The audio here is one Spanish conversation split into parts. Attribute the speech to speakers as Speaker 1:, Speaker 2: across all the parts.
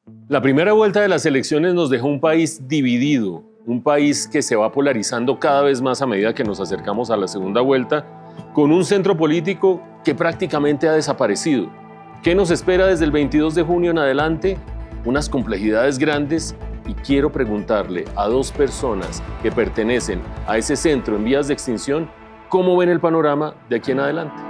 Speaker 1: La primera vuelta de las elecciones nos dejó un país dividido, un país que se va polarizando cada vez más a medida que nos acercamos a la segunda vuelta, con un centro político que prácticamente ha desaparecido. ¿Qué nos espera desde el 22 de junio en adelante? Unas complejidades grandes, y quiero preguntarle a dos personas que pertenecen a ese centro en vías de extinción, ¿cómo ven el panorama de aquí en adelante?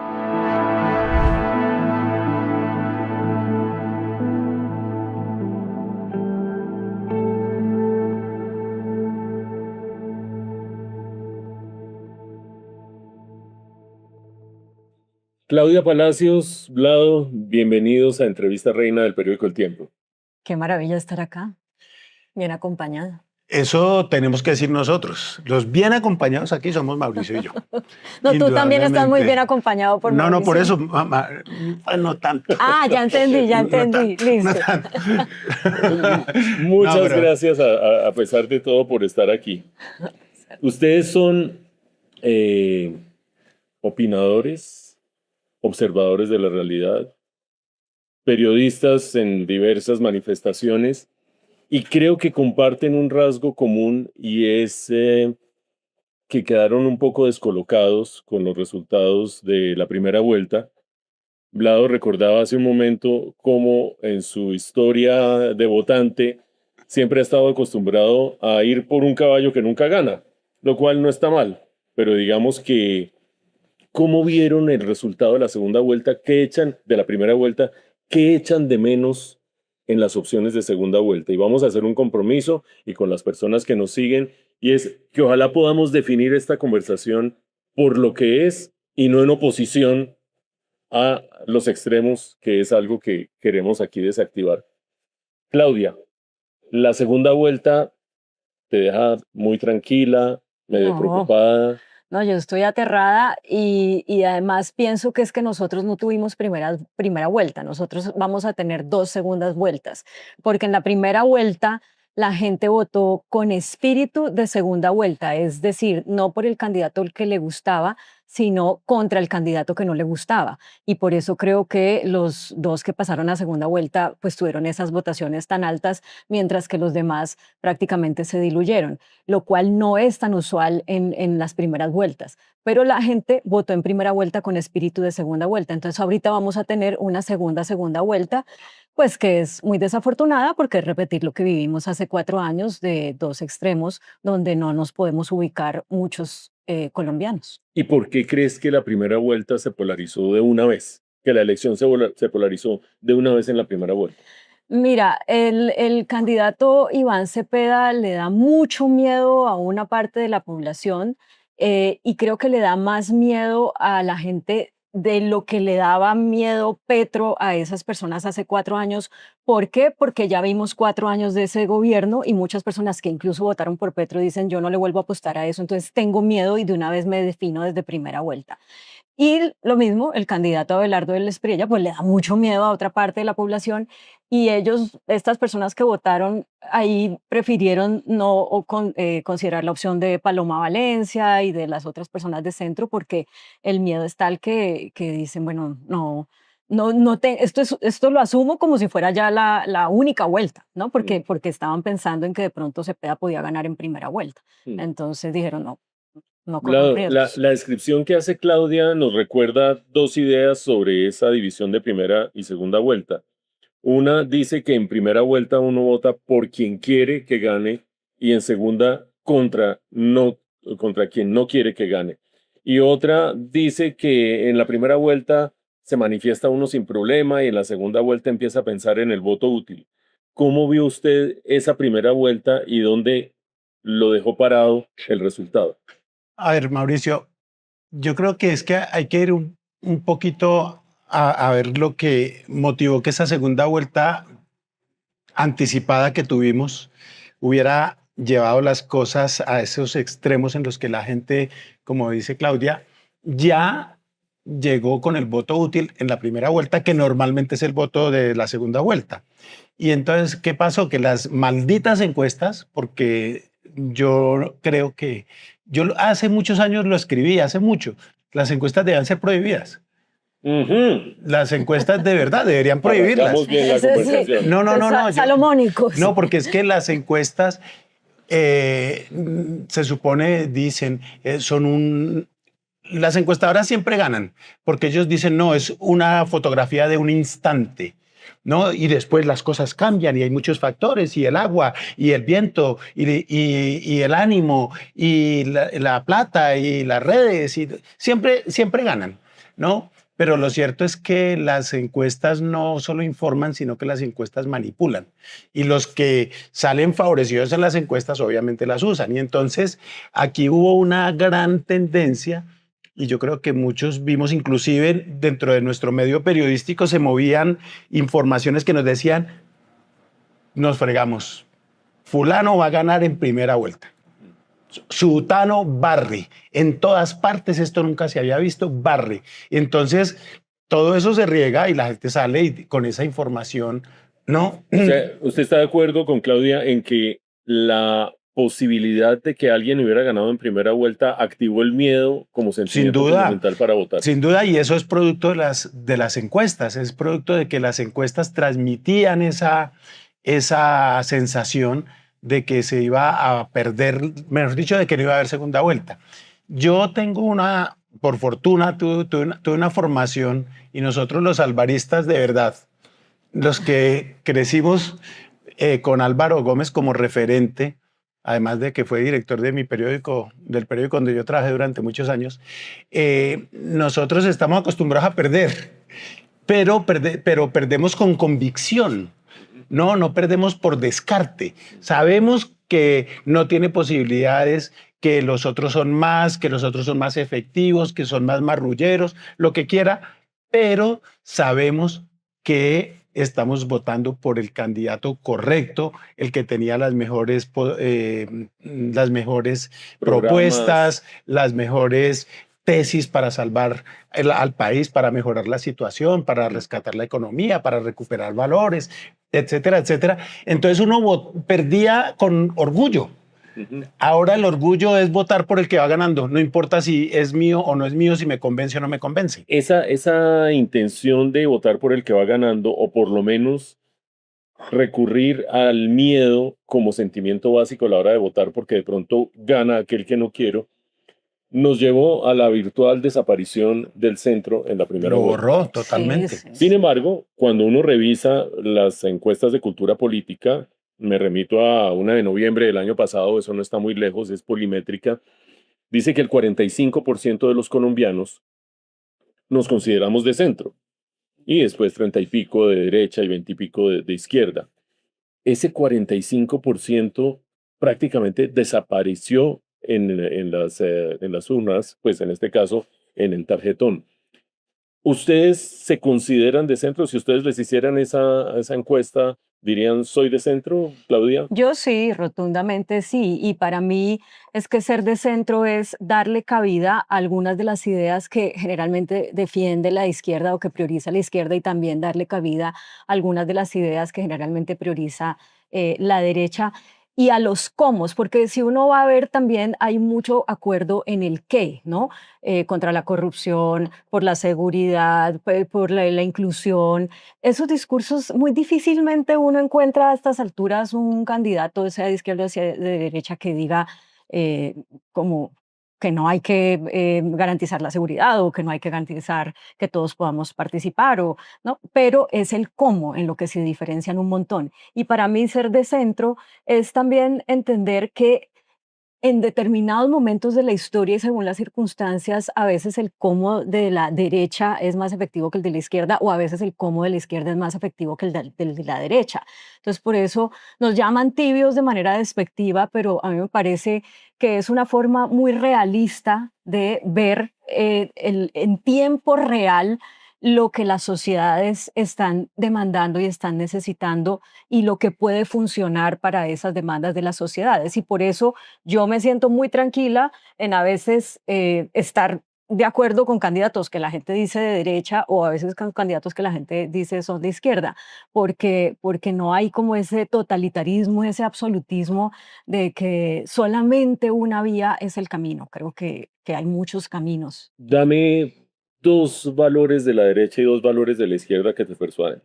Speaker 1: Claudia Palacios, Vlado, bienvenidos a Entrevista Reina del periódico El Tiempo.
Speaker 2: Qué maravilla estar acá, bien acompañada.
Speaker 3: Eso tenemos que decir nosotros. Los bien acompañados aquí somos Mauricio y yo.
Speaker 2: No, tú también estás muy bien acompañado por Mauricio.
Speaker 3: No, por eso, mamá, no tanto.
Speaker 2: Ah, ya entendí, listo.
Speaker 3: No tanto.
Speaker 1: Muchas gracias a pesar de todo por estar aquí. Ustedes son opinadores, observadores de la realidad, periodistas en diversas manifestaciones, y creo que comparten un rasgo común, y es que quedaron un poco descolocados con los resultados de la primera vuelta. Vlado recordaba hace un momento cómo en su historia de votante siempre ha estado acostumbrado a ir por un caballo que nunca gana, lo cual no está mal, pero digamos que ¿cómo vieron el resultado de la segunda vuelta? ¿Qué echan de la primera vuelta? ¿Qué echan de menos en las opciones de segunda vuelta? Y vamos a hacer un compromiso y con las personas que nos siguen, y es que ojalá podamos definir esta conversación por lo que es y no en oposición a los extremos, que es algo que queremos aquí desactivar. Claudia, la segunda vuelta te deja muy tranquila, medio preocupada.
Speaker 2: No, yo estoy aterrada y además pienso que es que nosotros no tuvimos primera vuelta, nosotros vamos a tener dos segundas vueltas, porque en la primera vuelta la gente votó con espíritu de segunda vuelta, es decir, no por el candidato que le gustaba, sino contra el candidato que no le gustaba. Y por eso creo que los dos que pasaron a segunda vuelta pues tuvieron esas votaciones tan altas, mientras que los demás prácticamente se diluyeron, lo cual no es tan usual en las primeras vueltas. Pero la gente votó en primera vuelta con espíritu de segunda vuelta. Entonces ahorita vamos a tener una segunda vuelta, pues que es muy desafortunada porque es repetir lo que vivimos hace 4 años de dos extremos donde no nos podemos ubicar muchos colombianos.
Speaker 1: ¿Y por qué crees que la primera vuelta se polarizó de una vez? Que la elección se polarizó de una vez en la primera vuelta.
Speaker 2: Mira, el candidato Iván Cepeda le da mucho miedo a una parte de la población y creo que le da más miedo a la gente de lo que le daba miedo Petro a esas personas hace 4 años. ¿Por qué? Porque ya vimos 4 años de ese gobierno y muchas personas que incluso votaron por Petro dicen yo no le vuelvo a apostar a eso, entonces tengo miedo y de una vez me defino desde primera vuelta. Y lo mismo, el candidato Abelardo del Espriella, pues le da mucho miedo a otra parte de la población y ellos, estas personas que votaron ahí, prefirieron no considerar la opción de Paloma Valencia y de las otras personas de centro porque el miedo es tal que dicen, bueno, esto lo asumo como si fuera ya la única vuelta, ¿no? Porque estaban pensando en que de pronto Cepeda podía ganar en primera vuelta. Entonces dijeron, no corran riesgos.
Speaker 1: La descripción que hace Claudia nos recuerda dos ideas sobre esa división de primera y segunda vuelta. Una dice que en primera vuelta uno vota por quien quiere que gane y en segunda contra quien no quiere que gane. Y otra dice que en la primera vuelta se manifiesta uno sin problema y en la segunda vuelta empieza a pensar en el voto útil. ¿Cómo vio usted esa primera vuelta y dónde lo dejó parado el resultado?
Speaker 3: A ver, Mauricio, yo creo que es que hay que ir un poquito a ver lo que motivó que esa segunda vuelta anticipada que tuvimos hubiera llevado las cosas a esos extremos en los que la gente, como dice Claudia, ya llegó con el voto útil en la primera vuelta, que normalmente es el voto de la segunda vuelta. Y entonces, ¿qué pasó? Que las malditas encuestas, porque yo creo que yo hace muchos años lo escribí, hace mucho, las encuestas deben ser prohibidas.
Speaker 1: Ujú.
Speaker 3: Las encuestas de verdad deberían prohibirlas.
Speaker 1: Arrancamos bien la
Speaker 2: Ese sí.
Speaker 1: conversación.
Speaker 3: No.
Speaker 2: Salomónicos.
Speaker 3: No, porque es que las encuestas se supone, dicen, las encuestadoras siempre ganan, porque ellos dicen, no, es una fotografía de un instante, ¿no? Y después las cosas cambian y hay muchos factores, y el agua, y el viento, y el ánimo, y la plata, y las redes, y siempre ganan, ¿no? Pero lo cierto es que las encuestas no solo informan, sino que las encuestas manipulan. Y los que salen favorecidos en las encuestas obviamente las usan. Y entonces aquí hubo una gran tendencia y yo creo que muchos vimos, inclusive dentro de nuestro medio periodístico se movían informaciones que nos decían, nos fregamos, fulano va a ganar en primera vuelta. Sutano barre. En todas partes esto nunca se había visto, barre. Entonces, todo eso se riega y la gente sale y con esa información, ¿no?
Speaker 1: O sea, ¿usted está de acuerdo con Claudia en que la posibilidad de que alguien hubiera ganado en primera vuelta activó el miedo como sentimiento fundamental para votar?
Speaker 3: Sin duda, y eso es producto de las encuestas, es producto de que las encuestas transmitían esa sensación de que se iba a perder, mejor dicho, de que no iba a haber segunda vuelta. Yo tengo por fortuna, tuve una formación y nosotros los alvaristas de verdad, los que crecimos con Álvaro Gómez como referente, además de que fue director de del periódico donde yo trabajé durante muchos años, nosotros estamos acostumbrados a perder, pero perdemos con convicción. No perdemos por descarte. Sabemos que no tiene posibilidades, que los otros son más, que los otros son más efectivos, que son más marrulleros, lo que quiera, pero sabemos que estamos votando por el candidato correcto, el que tenía las mejores propuestas, las mejores tesis para salvar al país, para mejorar la situación, para rescatar la economía, para recuperar valores, etcétera, etcétera. Entonces uno perdía con orgullo. Ahora el orgullo es votar por el que va ganando, no importa si es mío o no es mío, si me convence o no me convence.
Speaker 1: Esa intención de votar por el que va ganando, o por lo menos recurrir al miedo como sentimiento básico a la hora de votar, porque de pronto gana aquel que no quiero, nos llevó a la virtual desaparición del centro en la primera
Speaker 3: Lo
Speaker 1: vuelta.
Speaker 3: borró totalmente.
Speaker 2: Sí.
Speaker 1: Sin embargo, cuando uno revisa las encuestas de cultura política, me remito a una de noviembre del año pasado, eso no está muy lejos, es Polimétrica, dice que el 45% de los colombianos nos consideramos de centro y después 30 y pico de derecha y 20 y pico de izquierda. Ese 45% prácticamente desapareció en las urnas, pues en este caso en el tarjetón. ¿Ustedes se consideran de centro? Si ustedes les hicieran esa encuesta, ¿dirían soy de centro, Claudia?
Speaker 2: Yo sí, rotundamente sí. Y para mí es que ser de centro es darle cabida a algunas de las ideas que generalmente defiende la izquierda o que prioriza la izquierda y también darle cabida a algunas de las ideas que generalmente prioriza la derecha y a los cómo, porque si uno va a ver también hay mucho acuerdo en el qué, ¿no? Contra la corrupción, por la seguridad, por la inclusión, esos discursos muy difícilmente uno encuentra a estas alturas un candidato, sea de izquierda o sea de derecha, que diga eh, como que no hay que garantizar la seguridad o que no hay que garantizar que todos podamos participar, ¿no? Pero es el cómo en lo que se diferencian un montón. Y para mí ser de centro es también entender que en determinados momentos de la historia y según las circunstancias, a veces el cómo de la derecha es más efectivo que el de la izquierda, o a veces el cómo de la izquierda es más efectivo que el de la derecha. Entonces, por eso nos llaman tibios de manera despectiva, pero a mí me parece que es una forma muy realista de ver en tiempo real lo que las sociedades están demandando y están necesitando y lo que puede funcionar para esas demandas de las sociedades. Y por eso yo me siento muy tranquila en a veces estar de acuerdo con candidatos que la gente dice de derecha o a veces con candidatos que la gente dice son de izquierda, porque no hay como ese totalitarismo, ese absolutismo de que solamente una vía es el camino. Creo que hay muchos caminos.
Speaker 1: Dame dos valores de la derecha y dos valores de la izquierda que te persuaden.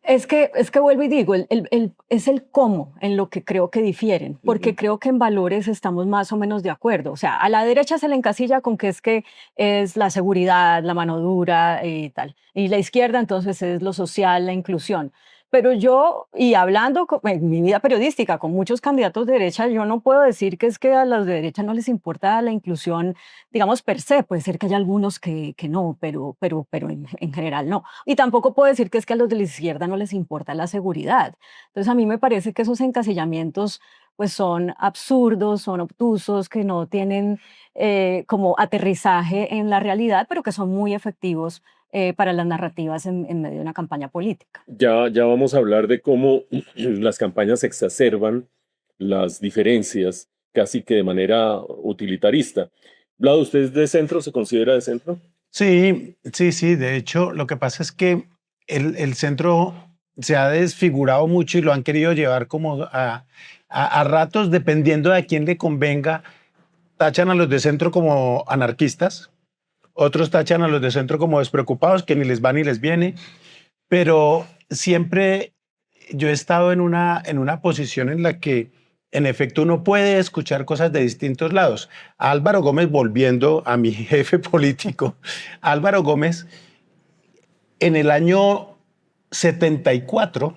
Speaker 2: Es que vuelvo y digo, es el cómo en lo que creo que difieren, porque creo que en valores estamos más o menos de acuerdo. O sea, a la derecha se le encasilla con que es la seguridad, la mano dura y tal. Y la izquierda entonces es lo social, la inclusión. Pero yo, y hablando en mi vida periodística con muchos candidatos de derecha, yo no puedo decir que es que a los de derecha no les importa la inclusión, digamos, per se. Puede ser que haya algunos que no, pero en general no. Y tampoco puedo decir que es que a los de la izquierda no les importa la seguridad. Entonces, a mí me parece que esos encasillamientos pues son absurdos, son obtusos, que no tienen como aterrizaje en la realidad, pero que son muy efectivos para las narrativas en medio de una campaña política.
Speaker 1: Ya vamos a hablar de cómo las campañas exacerban las diferencias casi que de manera utilitarista. Vlado, ¿usted es de centro? ¿Se considera de centro?
Speaker 3: Sí, sí, sí. De hecho, lo que pasa es que el centro se ha desfigurado mucho y lo han querido llevar como a ratos, dependiendo de a quién le convenga. Tachan a los de centro como anarquistas, otros tachan a los de centro como despreocupados, que ni les va ni les viene, pero siempre yo he estado en una posición en la que en efecto uno puede escuchar cosas de distintos lados. Álvaro Gómez, volviendo a mi jefe político, Álvaro Gómez en el año 74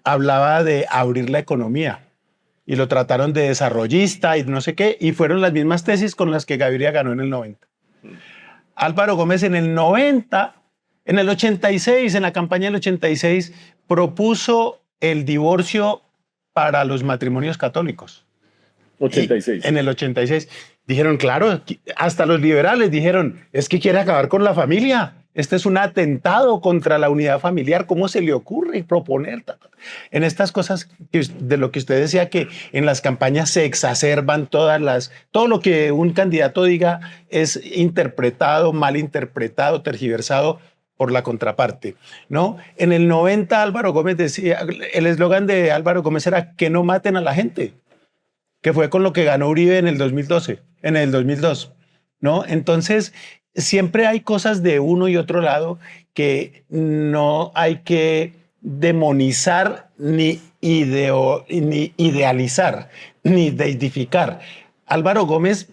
Speaker 3: hablaba de abrir la economía y lo trataron de desarrollista y no sé qué, y fueron las mismas tesis con las que Gaviria ganó en el 90. Álvaro Gómez en el 90, en el 86, en la campaña del 86, propuso el divorcio para los matrimonios católicos.
Speaker 1: 86.
Speaker 3: En el 86. Dijeron, claro, hasta los liberales dijeron, es que quiere acabar con la familia. Este es un atentado contra la unidad familiar. ¿Cómo se le ocurre proponer? En estas cosas de lo que usted decía, que en las campañas se exacerban todo lo que un candidato diga es interpretado, mal interpretado, tergiversado por la contraparte, ¿no? En el 90 Álvaro Gómez decía, el eslogan de Álvaro Gómez era que no maten a la gente, que fue con lo que ganó Uribe en el 2012, en el 2002, ¿no? Entonces, siempre hay cosas de uno y otro lado que no hay que demonizar ni idealizar, ni deidificar. Álvaro Gómez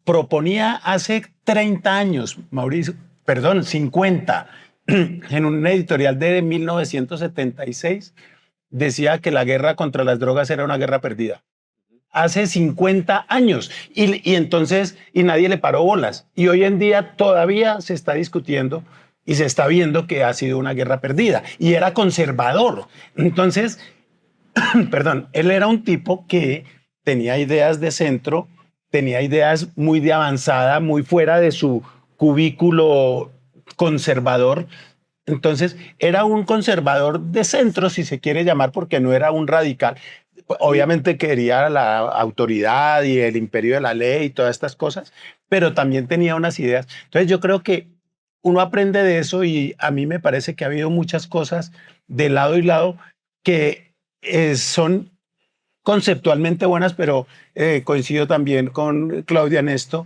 Speaker 3: proponía hace 30 años, Mauricio, perdón, 50, en un editorial de 1976, decía que la guerra contra las drogas era una guerra perdida. Hace 50 años. Y entonces, y nadie le paró bolas. Y hoy en día todavía se está discutiendo y se está viendo que ha sido una guerra perdida. Y era conservador. Entonces, perdón, él era un tipo que tenía ideas de centro, tenía ideas muy de avanzada, muy fuera de su cubículo conservador. Entonces, era un conservador de centro, si se quiere llamar, porque no era un radical. Obviamente quería la autoridad y el imperio de la ley y todas estas cosas, pero también tenía unas ideas. Entonces, yo creo que uno aprende de eso y a mí me parece que ha habido muchas cosas de lado y lado que son conceptualmente buenas, pero coincido también con Claudia en esto,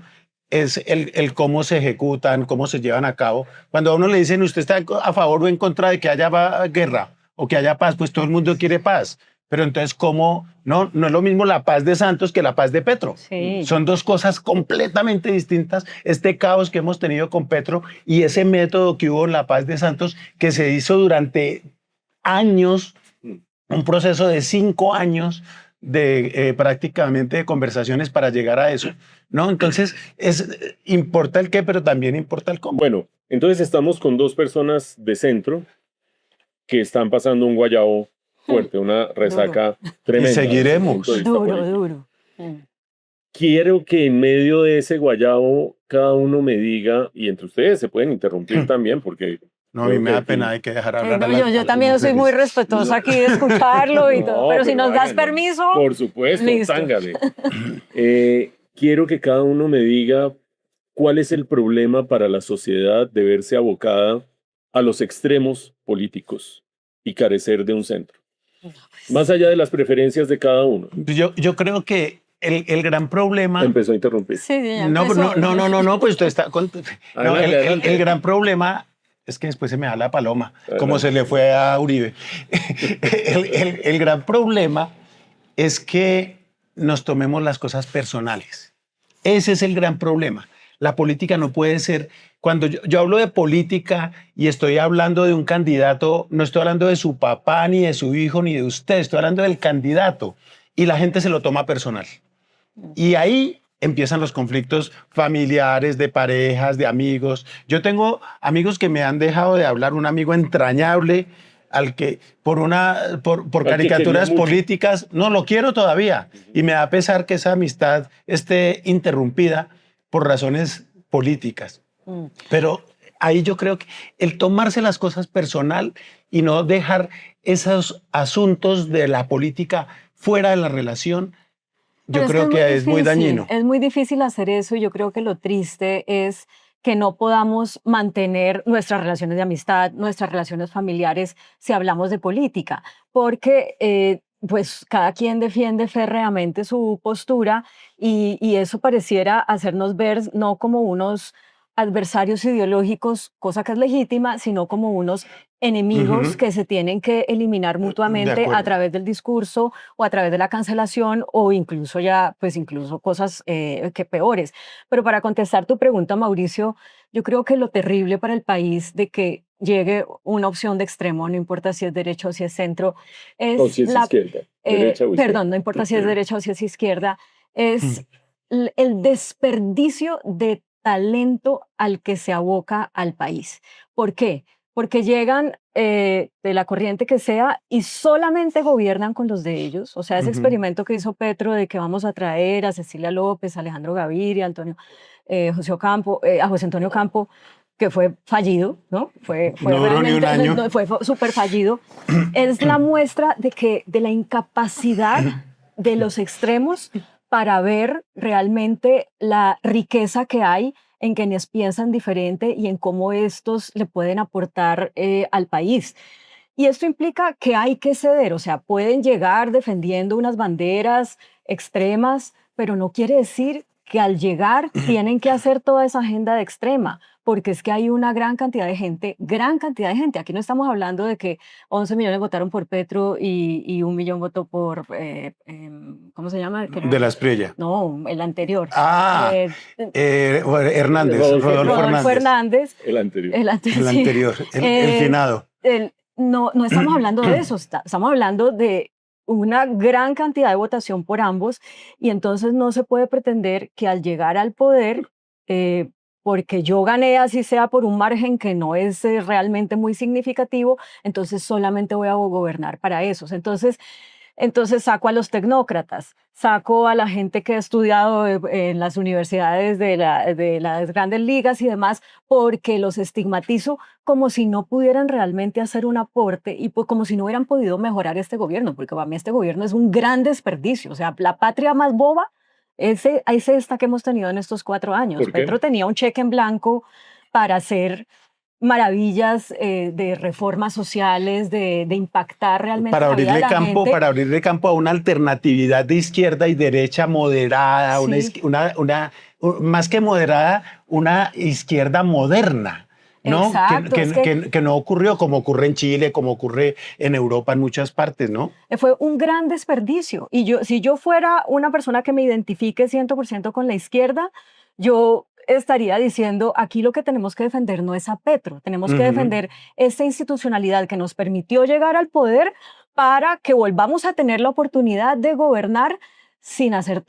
Speaker 3: es el cómo se ejecutan, cómo se llevan a cabo. Cuando a uno le dicen, ¿usted está a favor o en contra de que haya guerra o que haya paz? Pues todo el mundo quiere paz. Pero entonces, ¿cómo? No es lo mismo la paz de Santos que la paz de Petro.
Speaker 2: Sí.
Speaker 3: Son dos cosas completamente distintas. Este caos que hemos tenido con Petro y ese método que hubo en la paz de Santos, que se hizo durante años, un proceso de 5 años de prácticamente de conversaciones para llegar a eso, ¿no? Entonces, importa el qué, pero también importa el cómo.
Speaker 1: Bueno, entonces estamos con dos personas de centro que están pasando un guayabo fuerte, una resaca tremenda.
Speaker 3: Y seguiremos.
Speaker 2: Duro.
Speaker 1: Quiero que en medio de ese guayabo cada uno me diga, y entre ustedes se pueden interrumpir también, porque...
Speaker 3: No, a mí me da pena, hay que dejar hablar a
Speaker 2: yo también soy muy respetuosa aquí de escucharlo y todo, pero si nos das
Speaker 1: háganlo.
Speaker 2: permiso...
Speaker 1: Por supuesto,
Speaker 2: listo.
Speaker 1: tángale. Quiero que cada uno me diga cuál es el problema para la sociedad de verse abocada a los extremos políticos y carecer de un centro. Más allá de las preferencias de cada uno.
Speaker 3: Yo creo que el gran problema...
Speaker 1: Empezó a interrumpir.
Speaker 2: Sí, ya
Speaker 3: No,
Speaker 2: empezó.
Speaker 3: no, pues usted está... No,
Speaker 1: Adelante, adelante.
Speaker 3: el gran problema es que después se me da la paloma, como
Speaker 1: Adelante.
Speaker 3: se le fue a Uribe. El gran problema es que nos tomemos las cosas personales. Ese es el gran problema. La política no puede ser... Cuando yo hablo de política y estoy hablando de un candidato, no estoy hablando de su papá, ni de su hijo, ni de usted, estoy hablando del candidato. Y la gente se lo toma personal. Y ahí empiezan los conflictos familiares, de parejas, de amigos. Yo tengo amigos que me han dejado de hablar, un amigo entrañable al que por
Speaker 1: que
Speaker 3: caricaturas
Speaker 1: quería mucho.
Speaker 3: políticas, no lo quiero todavía. Y me da pesar que esa amistad esté interrumpida por razones políticas.
Speaker 2: Mm.
Speaker 3: Pero ahí yo creo que el tomarse las cosas personal y no dejar esos asuntos de la política fuera de la relación, yo
Speaker 2: Pero
Speaker 3: creo que es muy
Speaker 2: difícil,
Speaker 3: dañino.
Speaker 2: Es muy difícil hacer eso y yo creo que lo triste es que no podamos mantener nuestras relaciones de amistad, nuestras relaciones familiares si hablamos de política, porque pues cada quien defiende férreamente su postura y eso pareciera hacernos ver no como unos adversarios ideológicos, cosa que es legítima, sino como unos enemigos
Speaker 3: Ujú.
Speaker 2: que se tienen que eliminar mutuamente a
Speaker 3: acuerdo.
Speaker 2: través del discurso o a través de la cancelación o incluso ya, pues incluso cosas que peores. Pero para contestar tu pregunta, Mauricio, yo creo que lo terrible para el país de que llegue una opción de extremo, no importa si es derecho o si es centro,
Speaker 1: O
Speaker 2: es
Speaker 1: si es izquierda, derecha o izquierda.
Speaker 2: perdón, no importa si es derecha o si es izquierda, es el desperdicio de talento al que se aboca al país. ¿Por qué? Porque llegan de la corriente que sea y solamente gobiernan con los de ellos. O sea, ese
Speaker 3: Ujú.
Speaker 2: experimento que hizo Petro de que vamos a traer a Cecilia López, a Alejandro Gaviria, a José Antonio Campo, que fue fallido, ¿no? Fue
Speaker 3: No duró ni un
Speaker 2: realmente,
Speaker 3: año.
Speaker 2: fue súper fallido. Es la muestra de la incapacidad de los extremos para ver realmente la riqueza que hay en quienes piensan diferente y en cómo estos le pueden aportar al país. Y esto implica que hay que ceder, o sea, pueden llegar defendiendo unas banderas extremas, pero no quiere decir que al llegar tienen que hacer toda esa agenda de extrema, porque es que hay una gran cantidad de gente. Aquí no estamos hablando de que 11 millones votaron por Petro y 1 millón votó por, ¿cómo se llama?
Speaker 3: De la Espriella.
Speaker 2: No, el anterior.
Speaker 3: Ah,
Speaker 2: Eh,
Speaker 3: Hernández,
Speaker 1: Rodolfo
Speaker 3: Rodolfo Hernández.
Speaker 2: Hernández.
Speaker 1: El anterior.
Speaker 2: El
Speaker 3: El
Speaker 2: sí.
Speaker 3: anterior, el
Speaker 2: Eh,
Speaker 3: finado.
Speaker 2: no estamos hablando de eso, estamos hablando de una gran cantidad de votación por ambos y entonces no se puede pretender que al llegar al poder, porque yo gané así sea por un margen que no es realmente muy significativo, entonces solamente voy a gobernar para esos. Entonces saco a los tecnócratas, saco a la gente que ha estudiado en las universidades de las grandes ligas y demás, porque los estigmatizo como si no pudieran realmente hacer un aporte y pues como si no hubieran podido mejorar este gobierno, porque para mí este gobierno es un gran desperdicio. O sea, la patria más boba es esta que hemos tenido en estos 4 años.
Speaker 1: ¿Por qué?
Speaker 2: Petro tenía un cheque en blanco para hacer maravillas de reformas sociales, de impactar realmente
Speaker 3: Para
Speaker 2: la vida de
Speaker 3: abrirle
Speaker 2: la
Speaker 3: campo,
Speaker 2: gente.
Speaker 3: para abrirle campo a una alternatividad de izquierda y derecha moderada,
Speaker 2: Sí.
Speaker 3: más que moderada, una izquierda moderna, ¿no?
Speaker 2: Exacto, es que
Speaker 3: Que no ocurrió como ocurre en Chile, como ocurre en Europa, en muchas partes, ¿no?
Speaker 2: fue un gran desperdicio. Y si yo fuera una persona que me identifique 100% con la izquierda, yo estaría diciendo, aquí lo que tenemos que defender no es a Petro, tenemos que
Speaker 3: Ujú.
Speaker 2: defender esta institucionalidad que nos permitió llegar al poder para que volvamos a tener la oportunidad de gobernar sin hacer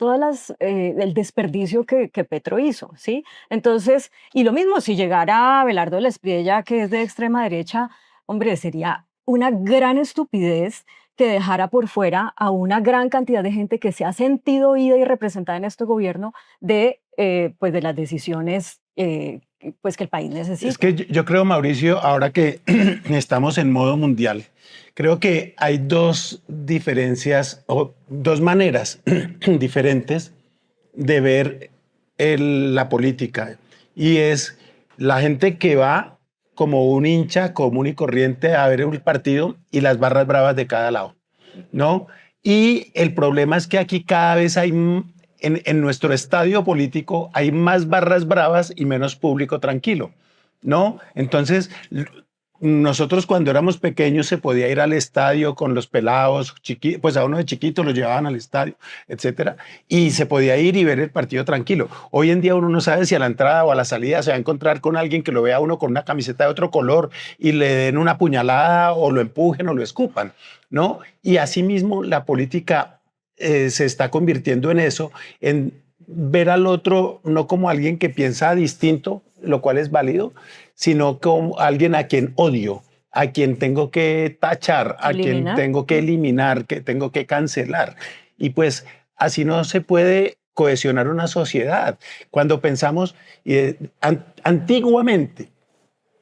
Speaker 2: el desperdicio que Petro hizo, ¿sí? Entonces, y lo mismo, si llegara Abelardo Lespriella, que es de extrema derecha, hombre, sería una gran estupidez que dejara por fuera a una gran cantidad de gente que se ha sentido oída y representada en este gobierno pues de las decisiones pues que el país necesita.
Speaker 3: Es que yo creo, Mauricio, ahora que estamos en modo mundial, creo que hay dos diferencias o dos maneras diferentes de ver la política. Y es la gente que va como un hincha común y corriente a ver el partido y las barras bravas de cada lado, ¿no? Y el problema es que aquí cada vez hay en nuestro estadio político hay más barras bravas y menos público tranquilo, ¿no? Entonces, nosotros cuando éramos pequeños se podía ir al estadio con los pelados, pues a uno de chiquito lo llevaban al estadio, etcétera, y se podía ir y ver el partido tranquilo. Hoy en día uno no sabe si a la entrada o a la salida se va a encontrar con alguien que lo vea a uno con una camiseta de otro color y le den una puñalada o lo empujen o lo escupan, ¿no? Y asimismo la política se está convirtiendo en eso, en ver al otro no como alguien que piensa distinto, lo cual es válido, sino como alguien a quien odio, a quien tengo que tachar, a quien tengo que eliminar, que tengo que cancelar. Y pues así no se puede cohesionar una sociedad. Cuando pensamos, antiguamente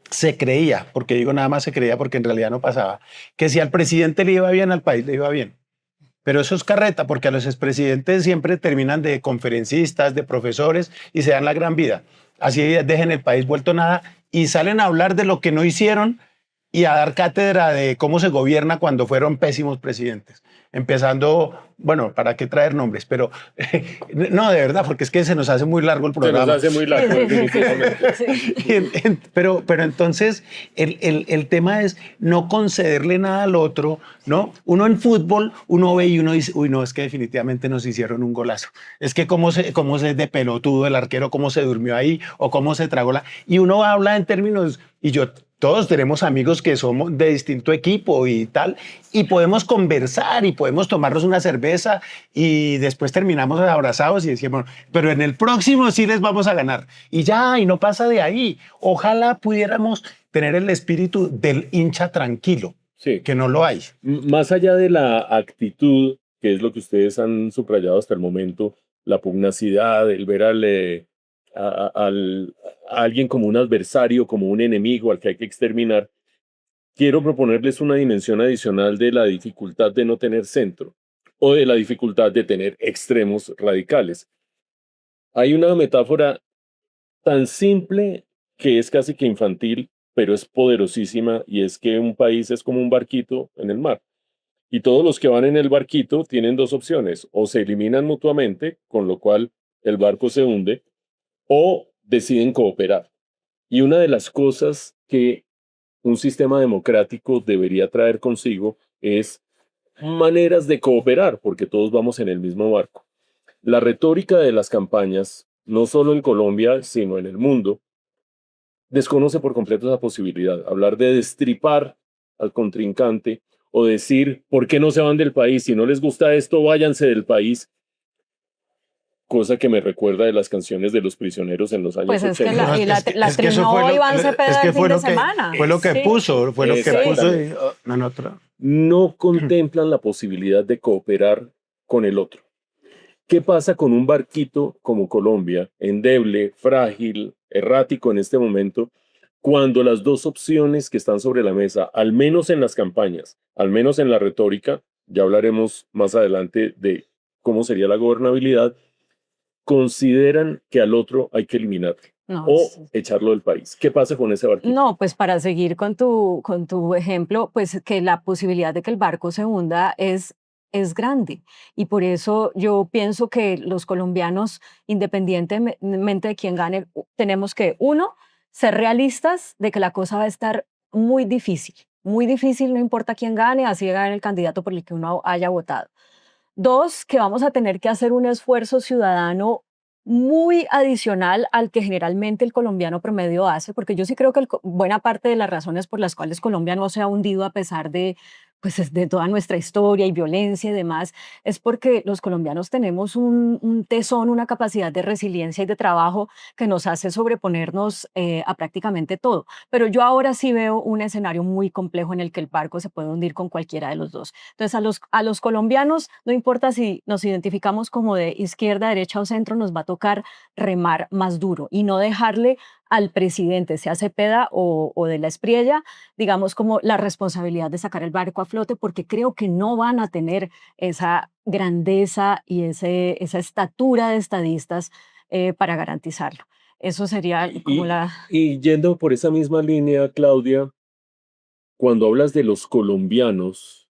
Speaker 3: se creía, porque digo nada más se creía porque en realidad no pasaba, que si al presidente le iba bien, al país le iba bien. Pero eso es carreta, porque a los expresidentes siempre terminan de conferencistas, de profesores y se dan la gran vida. Así dejen el país vuelto nada y salen a hablar de lo que no hicieron y a dar cátedra de cómo se gobierna cuando fueron pésimos presidentes. Empezando, bueno, ¿para qué traer nombres? Pero no, de verdad, porque es que se nos hace muy largo el programa.
Speaker 1: Se nos hace muy largo, definitivamente.
Speaker 3: Sí. Pero entonces el tema es no concederle nada al otro, ¿no? Uno en fútbol, uno ve y uno dice, uy, no, es que definitivamente nos hicieron un golazo. Es que cómo se de pelotudo el arquero, cómo se durmió ahí o cómo se tragó la... Y uno habla en términos, y yo... Todos tenemos amigos que somos de distinto equipo y tal, y podemos conversar y podemos tomarnos una cerveza y después terminamos abrazados y decimos, pero en el próximo sí les vamos a ganar. Y ya, y no pasa de ahí. Ojalá pudiéramos tener el espíritu del hincha tranquilo,
Speaker 1: Sí.
Speaker 3: que no lo hay.
Speaker 1: Más allá de la actitud, que es lo que ustedes han subrayado hasta el momento, la pugnacidad, el ver a alguien como un adversario, como un enemigo al que hay que exterminar, quiero proponerles una dimensión adicional de la dificultad de no tener centro o de la dificultad de tener extremos radicales. Hay una metáfora tan simple que es casi que infantil, pero es poderosísima, y es que un país es como un barquito en el mar. Y todos los que van en el barquito tienen dos opciones: o se eliminan mutuamente, con lo cual el barco se hunde, o deciden cooperar. Y una de las cosas que un sistema democrático debería traer consigo es maneras de cooperar, porque todos vamos en el mismo barco. La retórica de las campañas, no solo en Colombia, sino en el mundo, desconoce por completo esa posibilidad. Hablar de destripar al contrincante o decir, ¿por qué no se van del país? Si no les gusta esto, váyanse del país. Cosa que me recuerda de las canciones de los prisioneros en los años 80.
Speaker 2: Pues es que la trinó Iván Cepeda el fin de semana.
Speaker 3: Fue lo que puso, fue lo que puso en otra.
Speaker 1: No contemplan la posibilidad de cooperar con el otro. ¿Qué pasa con un barquito como Colombia, endeble, frágil, errático en este momento, cuando las dos opciones que están sobre la mesa, al menos en las campañas, al menos en la retórica, ya hablaremos más adelante de cómo sería la gobernabilidad, consideran que al otro hay que eliminarlo o echarlo del país? ¿Qué pasa con ese barquito?
Speaker 2: No, pues para seguir con tu ejemplo, pues que la posibilidad de que el barco se hunda es grande. Y por eso yo pienso que los colombianos, independientemente de quién gane, tenemos que, uno, ser realistas de que la cosa va a estar muy difícil, no importa quién gane, así gane el candidato por el que uno haya votado. Dos, que vamos a tener que hacer un esfuerzo ciudadano muy adicional al que generalmente el colombiano promedio hace, porque yo sí creo que buena parte de las razones por las cuales Colombia no se ha hundido a pesar de, pues, de toda nuestra historia y violencia y demás, es porque los colombianos tenemos un tesón, una capacidad de resiliencia y de trabajo que nos hace sobreponernos a prácticamente todo. Pero yo ahora sí veo un escenario muy complejo en el que el barco se puede hundir con cualquiera de los dos. Entonces, a los colombianos, no importa si nos identificamos como de izquierda, derecha o centro, nos va a tocar remar más duro y no dejarle al presidente, sea Cepeda o de la Espriella, digamos, como la responsabilidad de sacar el barco a flote, porque creo que no van a tener esa grandeza y esa estatura de estadistas para garantizarlo. Eso sería como
Speaker 1: Y yendo por esa misma línea, Claudia, cuando hablas de los colombianos,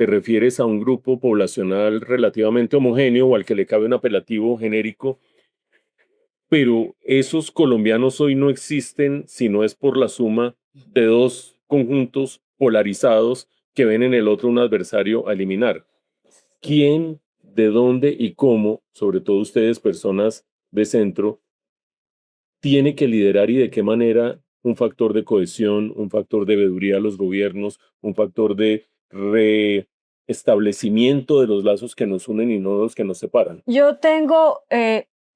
Speaker 1: te refieres a un grupo poblacional relativamente homogéneo o al que le cabe un apelativo genérico, pero esos colombianos hoy no existen si no es por la suma de dos conjuntos polarizados que ven en el otro un adversario a eliminar. ¿Quién, de dónde y cómo, sobre todo ustedes, personas de centro, tiene que liderar y de qué manera un factor de cohesión, un factor de veeduría a los gobiernos, un factor de restablecimiento de los lazos que nos unen y no los que nos separan?
Speaker 2: Yo tengo,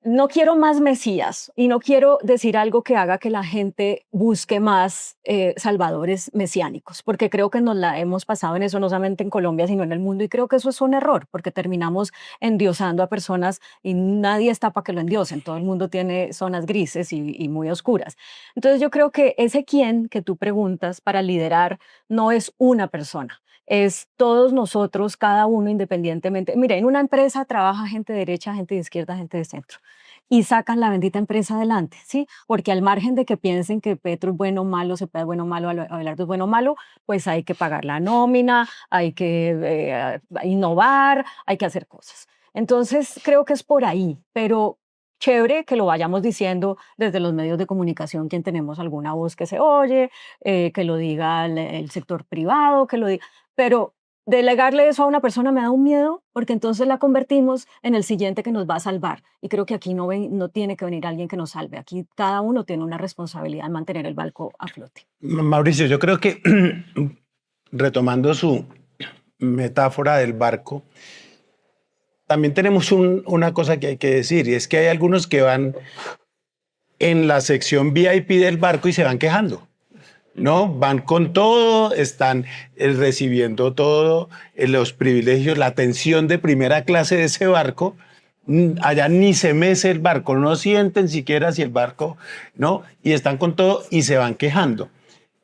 Speaker 2: no quiero más mesías y no quiero decir algo que haga que la gente busque más salvadores mesiánicos, porque creo que nos la hemos pasado en eso, no solamente en Colombia, sino en el mundo, y creo que eso es un error, porque terminamos endiosando a personas y nadie está para que lo endiosen, todo el mundo tiene zonas grises y muy oscuras. Entonces yo creo que ese quién que tú preguntas para liderar no es una persona, es todos nosotros, cada uno independientemente. Mira, en una empresa trabaja gente de derecha, gente de izquierda, gente de centro. Y sacan la bendita empresa adelante, ¿sí? Porque al margen de que piensen que Petro es bueno o malo, Cepeda es bueno o malo, Abelardo es bueno o malo, pues hay que pagar la nómina, hay que innovar, hay que hacer cosas. Entonces, creo que es por ahí, pero chévere que lo vayamos diciendo desde los medios de comunicación, quien tenemos alguna voz que se oye, que lo diga el sector privado, que lo diga, pero delegarle eso a una persona me da un miedo porque entonces la convertimos en el siguiente que nos va a salvar. Y creo que aquí no tiene que venir alguien que nos salve. Aquí cada uno tiene una responsabilidad en mantener el barco a flote.
Speaker 3: Mauricio, yo creo que retomando su metáfora del barco, también tenemos una cosa que hay que decir, y es que hay algunos que van en la sección VIP del barco y se van quejando. ¿No? Van con todo, están recibiendo todo, los privilegios, la atención de primera clase de ese barco. Allá ni se mece el barco, no sienten siquiera si el barco, ¿no? Y están con todo y se van quejando.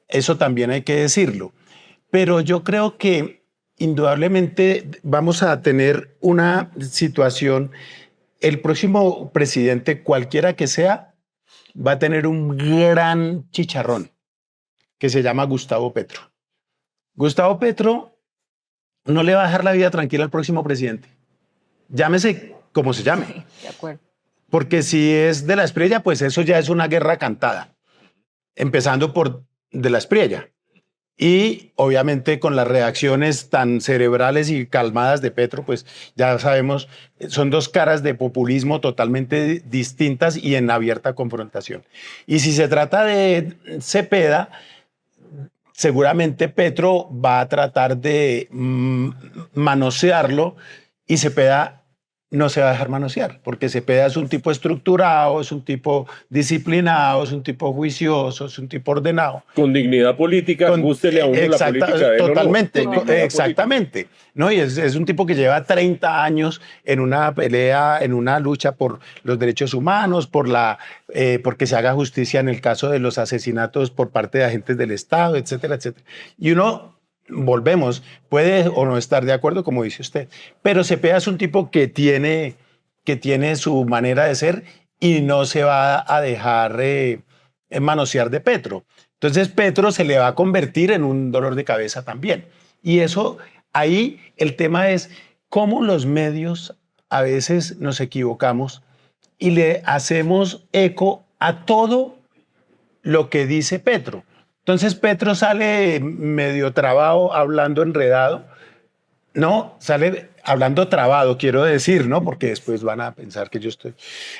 Speaker 3: Eso también hay que decirlo. Pero yo creo que indudablemente vamos a tener una situación, el próximo presidente, cualquiera que sea, va a tener un gran chicharrón que se llama Gustavo Petro. Gustavo Petro no le va a dejar la vida tranquila al próximo presidente. Llámese como se llame.
Speaker 2: Sí, de acuerdo.
Speaker 3: Porque si es de la Espriella, pues eso ya es una guerra cantada. Empezando por de la Espriella. Y obviamente con las reacciones tan cerebrales y calmadas de Petro, pues ya sabemos, son dos caras de populismo totalmente distintas y en abierta confrontación. Y si se trata de Cepeda, seguramente Petro va a tratar de manosearlo y Cepeda no se va a dejar manosear, porque Cepeda es un tipo estructurado, es un tipo disciplinado, es un tipo juicioso, es un tipo ordenado.
Speaker 1: Con dignidad política, gústele a uno la política de él.
Speaker 3: Totalmente,
Speaker 1: o no.
Speaker 3: exactamente. ¿No? Y es un tipo que lleva 30 años en una pelea, en una lucha por los derechos humanos, porque se haga justicia en el caso de los asesinatos por parte de agentes del Estado, etcétera, etcétera. Y uno, volvemos, puede o no estar de acuerdo, como dice usted, pero Cepeda es un tipo que tiene su manera de ser y no se va a dejar manosear de Petro. Entonces Petro se le va a convertir en un dolor de cabeza también. Y eso, ahí el tema es cómo los medios a veces nos equivocamos y le hacemos eco a todo lo que dice Petro. Entonces Petro sale medio trabado, hablando enredado, ¿no? Sale hablando trabado, quiero decir, ¿no? Porque después van a pensar que yo estoy...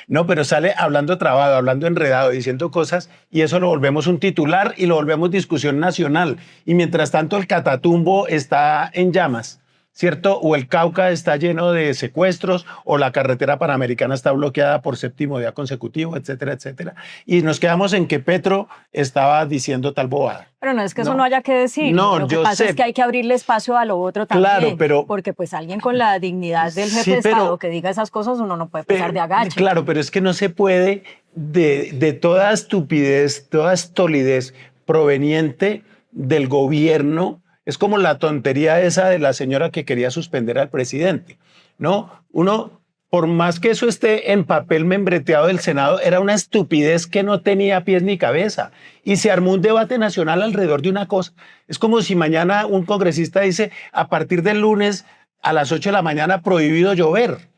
Speaker 3: No, pero sale hablando trabado, hablando enredado, diciendo cosas, y eso lo volvemos un titular y lo volvemos discusión nacional. Y mientras tanto el Catatumbo está en llamas, ¿cierto? O el Cauca está lleno de secuestros, o la carretera panamericana está bloqueada por 7º día consecutivo, etcétera, etcétera. Y nos quedamos en que Petro estaba diciendo tal bobada.
Speaker 2: Pero no es que eso no haya que decir.
Speaker 3: No,
Speaker 2: lo que
Speaker 3: yo
Speaker 2: pasa
Speaker 3: sé.
Speaker 2: es que hay que abrirle espacio a lo otro también.
Speaker 3: Claro, pero...
Speaker 2: Porque pues alguien con la dignidad del jefe
Speaker 3: Sí,
Speaker 2: de Estado
Speaker 3: pero-
Speaker 2: que diga esas cosas, uno no puede pasar de agache.
Speaker 3: Claro, pero es que no se puede de toda estupidez, toda estolidez proveniente del gobierno. Es como la tontería esa de la señora que quería suspender al presidente, ¿no? Uno por más que eso esté en papel membreteado del Senado, era una estupidez que no tenía pies ni cabeza. Y se armó un debate nacional alrededor de una cosa. Es como si mañana un congresista dice, a partir del lunes a las 8 de la mañana prohibido llover.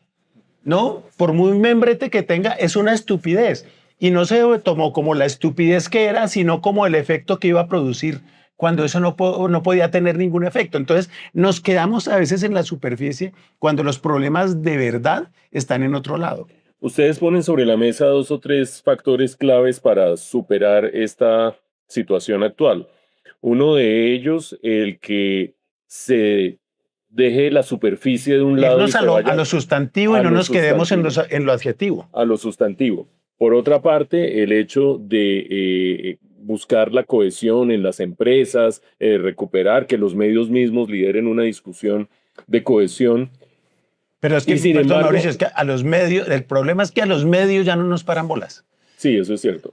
Speaker 3: ¿No? Por muy membrete que tenga, es una estupidez. Y no se tomó como la estupidez que era, sino como el efecto que iba a producir, cuando eso no podía tener ningún efecto. Entonces, nos quedamos a veces en la superficie cuando los problemas de verdad están en otro lado.
Speaker 1: Ustedes ponen sobre la mesa 2 o 3 factores claves para superar esta situación actual. Uno de ellos, el que se deje la superficie de un lado y
Speaker 3: Irnos
Speaker 1: se
Speaker 3: a
Speaker 1: vaya
Speaker 3: lo sustantivo y
Speaker 1: a
Speaker 3: no
Speaker 1: lo
Speaker 3: nos quedemos
Speaker 1: sustantivo.
Speaker 3: en lo adjetivo.
Speaker 1: A lo sustantivo. Por otra parte, el hecho de buscar la cohesión en las empresas, recuperar que los medios mismos lideren una discusión de cohesión.
Speaker 3: Pero es que,
Speaker 1: Y sin
Speaker 3: perdón,
Speaker 1: embargo,
Speaker 3: Mauricio, es que a los medios, el problema es que a los medios ya no nos paran bolas.
Speaker 1: sí, eso es cierto.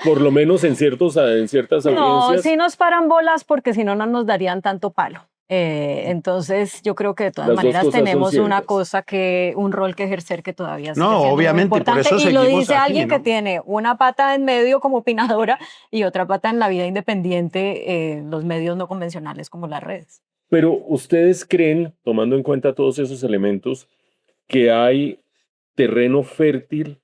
Speaker 1: Por lo menos en ciertas
Speaker 2: No,
Speaker 1: audiencias,
Speaker 2: sí nos paran bolas porque si no, no nos darían tanto palo. Entonces, yo creo que de todas
Speaker 1: las dos
Speaker 2: maneras
Speaker 1: cosas son
Speaker 2: tenemos una
Speaker 1: ciertas.
Speaker 2: un rol que ejercer que todavía sigue
Speaker 3: No,
Speaker 2: siendo muy
Speaker 3: obviamente, por
Speaker 2: importante.
Speaker 3: eso
Speaker 2: Y lo
Speaker 3: seguimos
Speaker 2: dice
Speaker 3: aquí,
Speaker 2: alguien que
Speaker 3: ¿no?
Speaker 2: tiene una pata en medio como opinadora y otra pata en la vida independiente, los medios no convencionales como las redes.
Speaker 1: Pero ustedes creen, tomando en cuenta todos esos elementos, que hay terreno fértil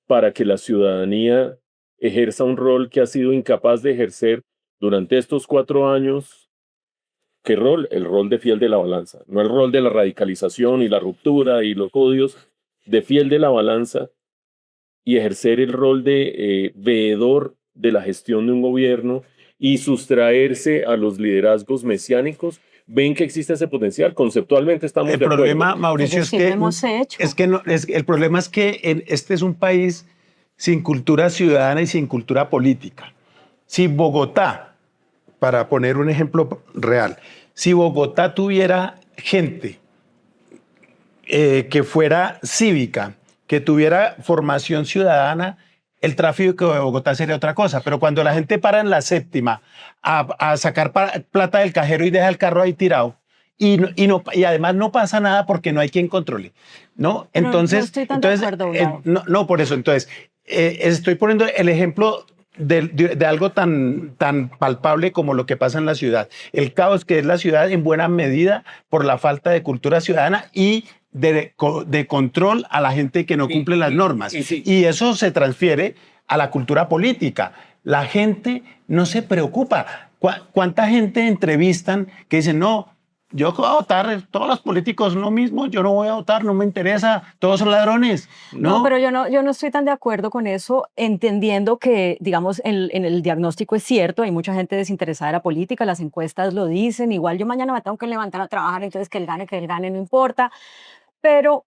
Speaker 1: para que la ciudadanía ejerza un rol que ha sido incapaz de ejercer durante estos 4 años. ¿Qué rol? El rol de fiel de la balanza, no el rol de la radicalización y la ruptura y los odios, de fiel de la balanza y ejercer el rol de veedor de la gestión de un gobierno y sustraerse a los liderazgos mesiánicos. ¿Ven que existe ese potencial? Conceptualmente estamos
Speaker 3: El
Speaker 1: de acuerdo.
Speaker 3: problema, Mauricio,
Speaker 2: Eso sí lo hemos hecho.
Speaker 3: el problema es que este es un país sin cultura ciudadana y sin cultura política. Si Bogotá, para poner un ejemplo real, si Bogotá tuviera gente que fuera cívica, que tuviera formación ciudadana, el tráfico de Bogotá sería otra cosa. Pero cuando la gente para en la séptima a sacar plata del cajero y deja el carro ahí tirado, y además no pasa nada porque no hay quien controle, ¿no?
Speaker 2: Pero no
Speaker 3: Entonces,
Speaker 2: estoy tan de acuerdo, Vlado.
Speaker 3: no, por eso. Entonces, estoy poniendo el ejemplo de algo tan palpable como lo que pasa en la ciudad. El caos que es la ciudad en buena medida por la falta de cultura ciudadana y de control a la gente que no cumple las normas.
Speaker 1: sí.
Speaker 3: Y eso se transfiere a la cultura política. La gente no se preocupa. ¿Cuánta gente entrevistan que dicen, no, yo voy a votar, todos los políticos lo mismo, yo no voy a votar, no me interesa, todos son ladrones?
Speaker 2: No, pero yo no estoy tan de acuerdo con eso, entendiendo que, digamos, en el diagnóstico es cierto, hay mucha gente desinteresada de la política, las encuestas lo dicen, igual yo mañana me tengo que levantar a trabajar, entonces que él gane, no importa. Pero,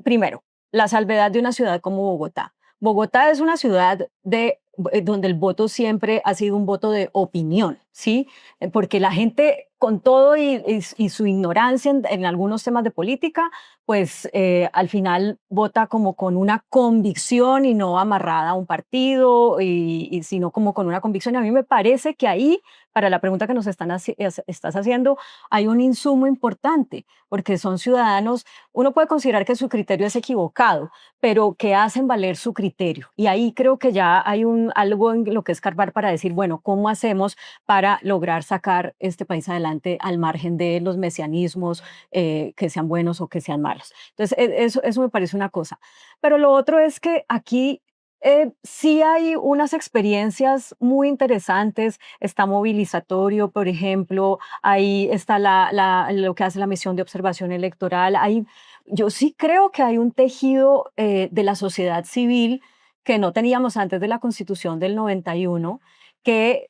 Speaker 2: primero, la salvedad de una ciudad como Bogotá. Bogotá es una ciudad donde el voto siempre ha sido un voto de opinión, ¿sí? Porque la gente, con todo y su ignorancia en algunos temas de política, pues al final vota como con una convicción y no amarrada a un partido, sino como con una convicción. Y a mí me parece que ahí, para la pregunta que nos estás haciendo, hay un insumo importante, porque son ciudadanos, uno puede considerar que su criterio es equivocado, pero que hacen valer su criterio. Y ahí creo que ya hay algo en lo que escarbar para decir, bueno, ¿cómo hacemos para lograr sacar este país adelante al margen de los mesianismos, que sean buenos o que sean malos? Entonces, eso me parece una cosa. Pero lo otro es que aquí sí hay unas experiencias muy interesantes, está movilizatorio, por ejemplo, ahí está lo que hace la misión de observación electoral, yo sí creo que hay un tejido de la sociedad civil que no teníamos antes de la Constitución del 91, que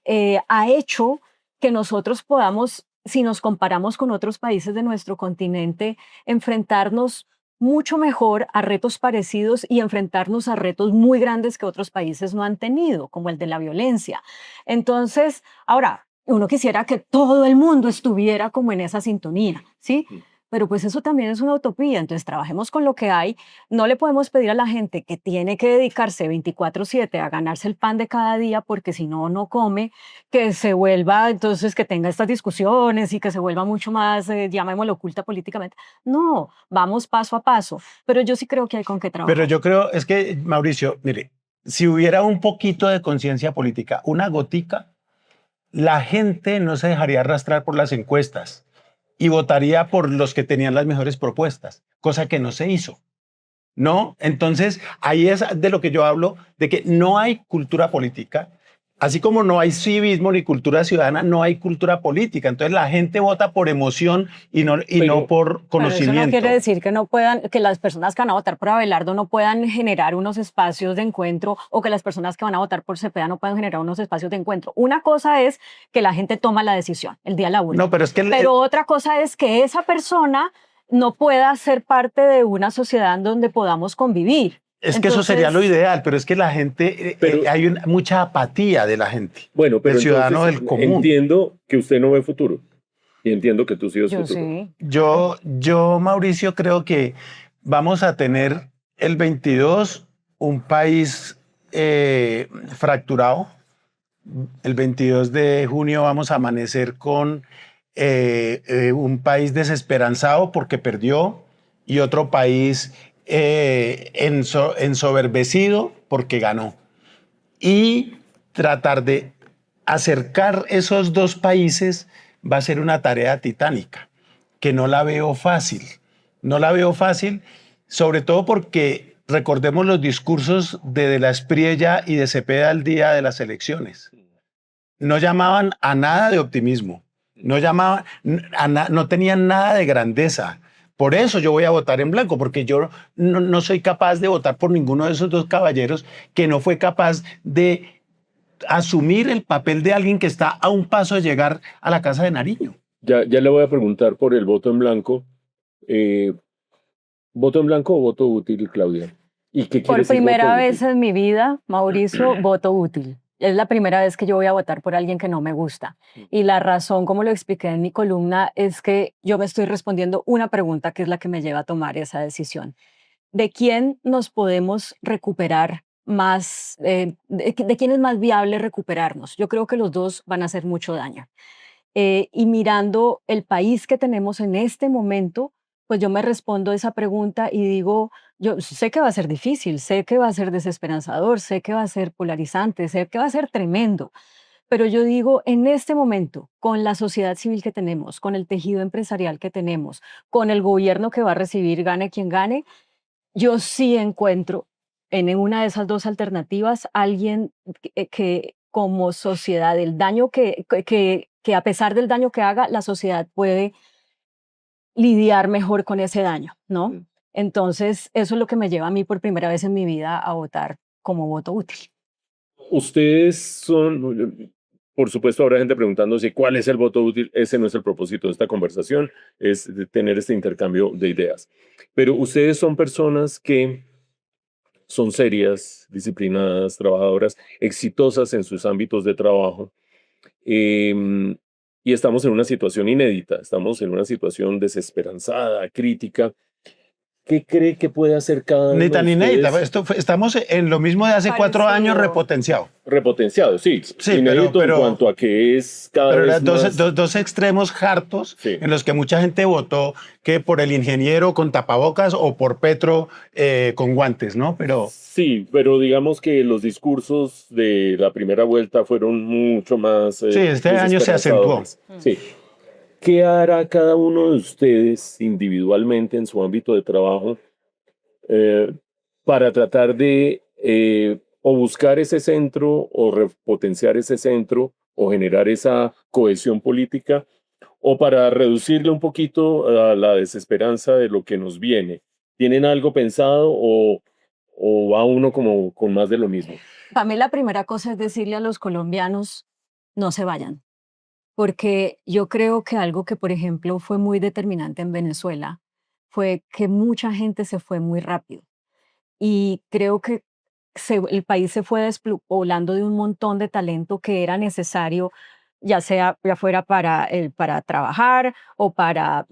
Speaker 2: ha hecho que nosotros podamos, si nos comparamos con otros países de nuestro continente, enfrentarnos mucho mejor a retos parecidos y enfrentarnos a retos muy grandes que otros países no han tenido, como el de la violencia. Entonces, ahora, uno quisiera que todo el mundo estuviera como en esa sintonía, ¿sí? pero pues eso también es una utopía, entonces trabajemos con lo que hay, no le podemos pedir a la gente que tiene que dedicarse 24/7 a ganarse el pan de cada día porque si no, no come, que se vuelva, entonces que tenga estas discusiones y que se vuelva mucho más, llamémoslo oculta políticamente. No, vamos paso a paso, pero yo sí creo que hay con qué
Speaker 3: Pero
Speaker 2: trabajar.
Speaker 3: yo creo, es que, Mauricio, mire, si hubiera un poquito de conciencia política, una gotica, la gente no se dejaría arrastrar por las encuestas y votaría por los que tenían las mejores propuestas, cosa que no se hizo. ¿No? Entonces, ahí es de lo que yo hablo, de que no hay cultura política, así como no hay civismo ni cultura ciudadana, no hay cultura política. Entonces, la gente vota por emoción y no
Speaker 1: Pero-
Speaker 3: por
Speaker 2: Pero eso no
Speaker 3: conocimiento.
Speaker 2: quiere decir que no puedan, que las personas que van a votar por Abelardo no puedan generar unos espacios de encuentro o que las personas que van a votar por Cepeda no puedan generar unos espacios de encuentro. Una cosa es que la gente toma la decisión el día de la urna.
Speaker 3: No, pero es que
Speaker 2: Pero otra cosa es que esa persona no pueda ser parte de una sociedad en donde podamos convivir.
Speaker 3: es que eso sería lo
Speaker 2: Entonces,
Speaker 3: ideal, pero es que la gente,
Speaker 1: Pero-
Speaker 3: hay mucha apatía de la gente,
Speaker 1: Bueno, pero
Speaker 3: del ciudadano
Speaker 1: entonces
Speaker 3: del común.
Speaker 1: entiendo que usted no ve futuro y entiendo que tú sí ves
Speaker 2: yo
Speaker 1: futuro.
Speaker 2: sí.
Speaker 3: Yo, Mauricio, creo que vamos a tener el 22 un país fracturado. El 22 de junio vamos a amanecer con un país desesperanzado porque perdió y otro país ensoberbecido porque ganó. Y tratar de acercar esos dos países va a ser una tarea titánica, que no la veo fácil. No la veo fácil, sobre todo porque recordemos los discursos de la Espriella y de Cepeda el día de las elecciones. No llamaban a nada de optimismo, no llamaban no tenían nada de grandeza. Por eso yo voy a votar en blanco, porque yo no soy capaz de votar por ninguno de esos dos caballeros que no fue capaz de asumir el papel de alguien que está a un paso de llegar a la Casa de Nariño.
Speaker 1: Ya le voy a preguntar por el voto en blanco. ¿Voto en blanco o voto útil, Claudia? ¿Y qué quiere
Speaker 2: Por
Speaker 1: decir
Speaker 2: primera
Speaker 1: voto
Speaker 2: vez
Speaker 1: útil?
Speaker 2: en mi vida, Mauricio, voto útil. Es la primera vez que yo voy a votar por alguien que no me gusta. Y la razón, como lo expliqué en mi columna, es que yo me estoy respondiendo una pregunta que es la que me lleva a tomar esa decisión. ¿De quién nos podemos recuperar más? ¿De quién es más viable recuperarnos? Yo creo que los dos van a hacer mucho daño. Y mirando el país que tenemos en este momento, pues yo me respondo esa pregunta y digo, yo sé que va a ser difícil, sé que va a ser desesperanzador, sé que va a ser polarizante, sé que va a ser tremendo, pero yo digo, en este momento, con la sociedad civil que tenemos, con el tejido empresarial que tenemos, con el gobierno que va a recibir, gane quien gane, yo sí encuentro en una de esas dos alternativas alguien que como sociedad, el daño que a pesar del daño que haga, la sociedad puede lidiar mejor con ese daño, ¿no?
Speaker 1: Mm.
Speaker 2: Entonces, eso es lo que me lleva a mí por primera vez en mi vida a votar como voto útil.
Speaker 1: Ustedes son, por supuesto, habrá gente preguntándose cuál es el voto útil. Ese no es el propósito de esta conversación, es de tener este intercambio de ideas. Pero ustedes son personas que son serias, disciplinadas, trabajadoras, exitosas en sus ámbitos de trabajo. Y estamos en una situación inédita, estamos en una situación desesperanzada, crítica. ¿Qué cree que puede hacer cada
Speaker 3: Ni
Speaker 1: uno
Speaker 3: tan
Speaker 1: de
Speaker 3: inédita.
Speaker 1: ustedes?
Speaker 3: Estamos en lo mismo de hace 4 años
Speaker 2: Parecido.
Speaker 3: repotenciado.
Speaker 1: Repotenciado, sí,
Speaker 3: Sí,
Speaker 1: inédito en
Speaker 3: pero-
Speaker 1: cuanto a que es cada
Speaker 3: Pero
Speaker 1: vez
Speaker 3: eran dos,
Speaker 1: más...
Speaker 3: dos extremos hartos
Speaker 1: Sí.
Speaker 3: en los que mucha gente votó que por el ingeniero con tapabocas o por Petro con guantes, ¿no? Pero
Speaker 1: Sí, pero digamos que los discursos de la primera vuelta fueron mucho más
Speaker 3: sí, este año se acentuó.
Speaker 1: desesperanzadores. Sí. ¿Qué hará cada uno de ustedes individualmente en su ámbito de trabajo para tratar de o buscar ese centro o repotenciar ese centro o generar esa cohesión política o para reducirle un poquito a la desesperanza de lo que nos viene? ¿Tienen algo pensado o va uno como con más de lo mismo?
Speaker 2: Para mí la primera cosa es decirle a los colombianos, no se vayan, porque yo creo que algo que, por ejemplo, fue muy determinante en Venezuela fue que mucha gente se fue muy rápido y creo que el país se fue despoblando de un montón de talento que era necesario ya fuera para trabajar o para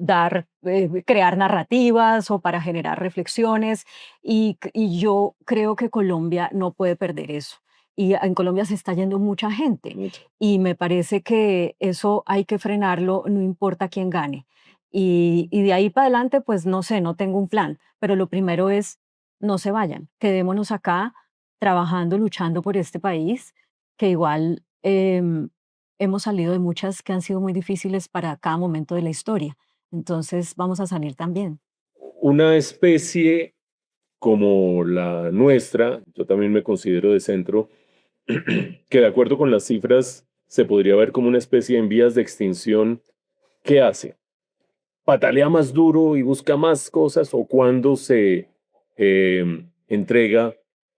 Speaker 2: crear narrativas o para generar reflexiones. Y yo creo que Colombia no puede perder eso. Y en Colombia se está yendo mucha gente.
Speaker 1: Mucho.
Speaker 2: Y me parece que eso hay que frenarlo, no importa quién gane. Y de ahí para adelante, pues no sé, no tengo un plan. Pero lo primero es, no se vayan, quedémonos acá trabajando, luchando por este país, que igual hemos salido de muchas que han sido muy difíciles para cada momento de la historia. Entonces vamos a salir también.
Speaker 1: Una especie como la nuestra, yo también me considero de centro, que de acuerdo con las cifras se podría ver como una especie en vías de extinción. ¿Qué hace? ¿Patalea más duro y busca más cosas o cuando se entrega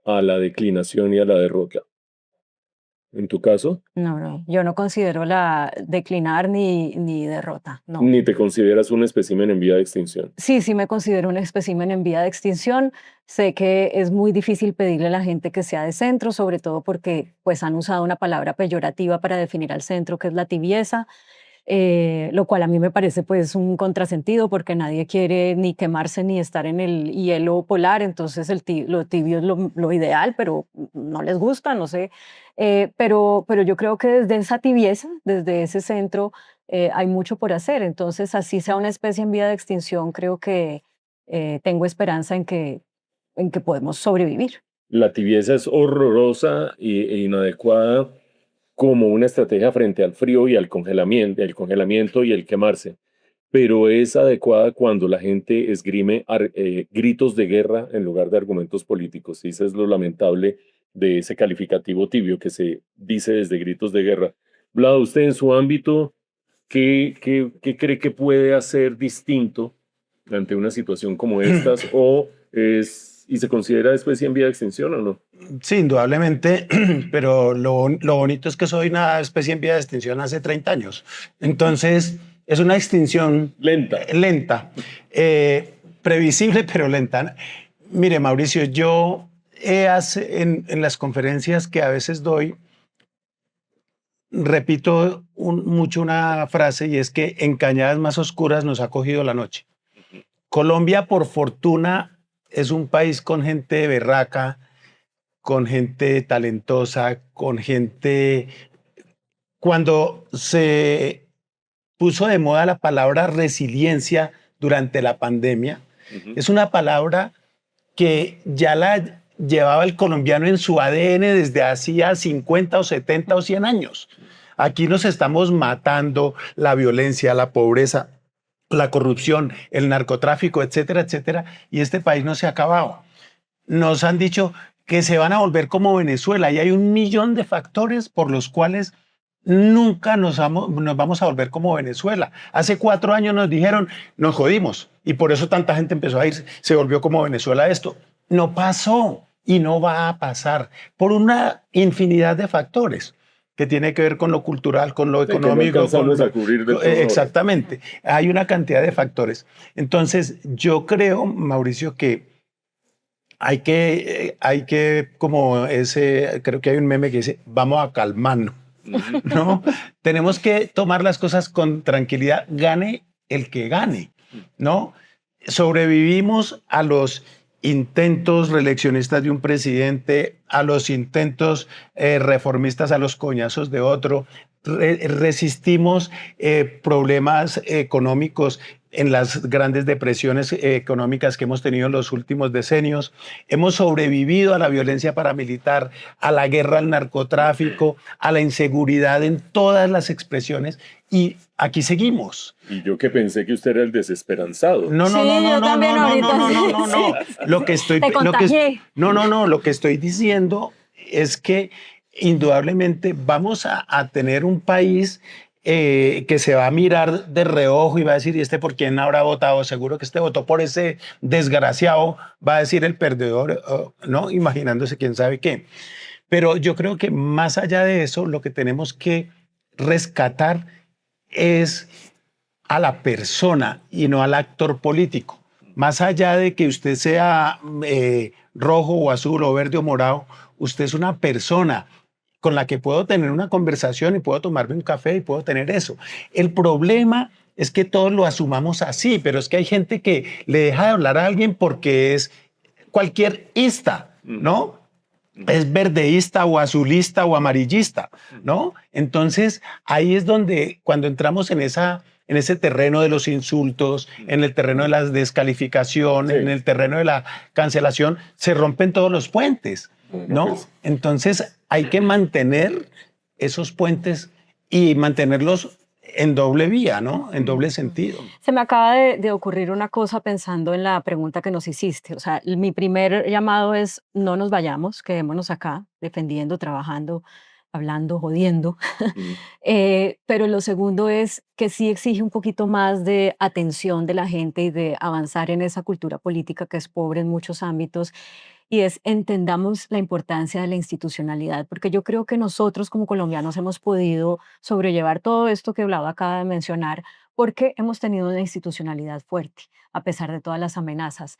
Speaker 1: a la declinación y a la derrota? En tu caso,
Speaker 2: No, yo no considero la declinar ni derrota, no.
Speaker 1: ni te consideras un espécimen en vía de extinción.
Speaker 2: Sí me considero un espécimen en vía de extinción. Sé que es muy difícil pedirle a la gente que sea de centro, sobre todo porque pues han usado una palabra peyorativa para definir al centro, que es la tibieza. Lo cual a mí me parece pues un contrasentido porque nadie quiere ni quemarse ni estar en el hielo polar, entonces lo tibio es lo ideal, pero no les gusta, no sé. Pero yo creo que desde esa tibieza, desde ese centro, hay mucho por hacer, entonces así sea una especie en vía de extinción, creo que tengo esperanza en que podemos sobrevivir.
Speaker 1: La tibieza es horrorosa e inadecuada como una estrategia frente al frío y al congelamiento y el quemarse, pero es adecuada cuando la gente esgrime gritos de guerra en lugar de argumentos políticos. Y eso es lo lamentable de ese calificativo tibio que se dice desde gritos de guerra. Vlad, usted en su ámbito, ¿qué cree que puede hacer distinto ante una situación como estas y se considera especie en vía de extinción o no?
Speaker 3: Sí, indudablemente, pero lo bonito es que soy una especie en vía de extinción hace 30 años. Entonces, es una extinción lenta, previsible, pero lenta. Mire, Mauricio, yo en las conferencias que a veces doy, repito mucho una frase y es que en cañadas más oscuras nos ha cogido la noche. Colombia, por fortuna, es un país con gente berraca, con gente talentosa, con gente... Cuando se puso de moda la palabra resiliencia durante la pandemia, es una palabra que ya la llevaba el colombiano en su ADN desde hacía 50 o 70 o 100 años. Aquí nos estamos matando, la violencia, la pobreza, la corrupción, el narcotráfico, etcétera, etcétera, y este país no se ha acabado. Nos han dicho que se van a volver como Venezuela y hay 1.000.000 de factores por los cuales nunca nos vamos a volver como Venezuela. Hace 4 años nos dijeron, nos jodimos y por eso tanta gente empezó a ir, se volvió como Venezuela esto. No pasó y no va a pasar por una infinidad de factores que tiene que ver con lo cultural, con lo económico. Exactamente. Hay una cantidad de factores. Entonces, yo creo, Mauricio, que hay que, como creo que hay un meme que dice, vamos a calmarnos, ¿no? Tenemos que tomar las cosas con tranquilidad, gane el que gane, ¿no? Sobrevivimos a los intentos reeleccionistas de un presidente, a los intentos reformistas, a los coñazos de otro, resistimos problemas económicos en las grandes depresiones económicas que hemos tenido en los últimos decenios. Hemos sobrevivido a la violencia paramilitar, a la guerra al narcotráfico, a la inseguridad en todas las expresiones y aquí seguimos.
Speaker 1: Y yo que pensé que usted era el desesperanzado.
Speaker 3: No. Lo que estoy diciendo es que indudablemente vamos a tener un país que se va a mirar de reojo y va a decir, ¿y este por quién habrá votado? Seguro que este votó por ese desgraciado, va a decir el perdedor, ¿no? Imaginándose quién sabe qué. Pero yo creo que más allá de eso, lo que tenemos que rescatar es a la persona y no al actor político. Más allá de que usted sea rojo o azul o verde o morado, usted es una persona. con la que puedo tener una conversación y puedo tomarme un café y puedo tener eso. El problema es que todos lo asumamos así, pero es que hay gente que le deja de hablar a alguien porque es cualquier ista, ¿no? Es verdeísta o azulista o amarillista, ¿no? Entonces, ahí es donde cuando entramos en ese terreno de los insultos, en el terreno de la descalificación, en el terreno de la cancelación, se rompen todos los puentes, ¿no? Entonces, hay que mantener esos puentes y mantenerlos en doble vía, ¿no? En doble sentido.
Speaker 2: Se me acaba de ocurrir una cosa pensando en la pregunta que nos hiciste. O sea, mi primer llamado es no nos vayamos, quedémonos acá, defendiendo, trabajando, hablando, jodiendo. Pero lo segundo es que sí exige un poquito más de atención de la gente y de avanzar en esa cultura política que es pobre en muchos ámbitos. Y es entendamos la importancia de la institucionalidad, porque yo creo que nosotros como colombianos hemos podido sobrellevar todo esto que Vlado acaba de mencionar, porque hemos tenido una institucionalidad fuerte, a pesar de todas las amenazas.